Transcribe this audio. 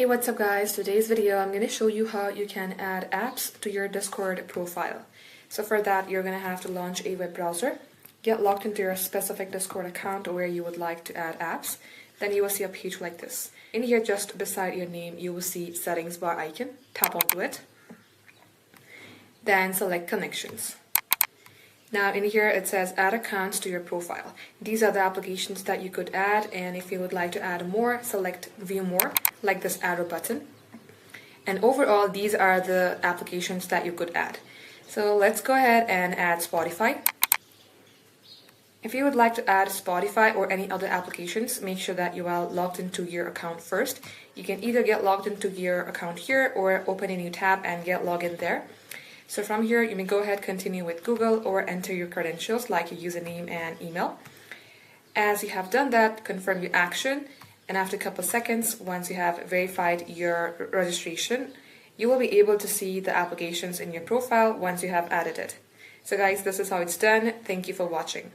What's up guys? Today's video I'm going to show you how you can add apps to your Discord profile. So for that you're going to have to launch a web browser, get logged into your specific Discord account where you would like to add apps. Then you will see a page like this. In here just beside your name you will see settings bar icon, tap onto it. Then select connections. Now in here it says add accounts to your profile. These are the applications that you could add, and if you would like to add more, select view more, like this arrow button. And overall these are the applications that you could add. So let's go ahead and add Spotify. If you would like to add Spotify or any other applications, make sure that you are logged into your account first. You can either get logged into your account here or open a new tab and get logged in there. So from here, you may go ahead, continue with Google or enter your credentials like your username and email. As you have done that, confirm your action, and after a couple of seconds, once you have verified your registration, you will be able to see the applications in your profile once you have added it. So guys, this is how it's done. Thank you for watching.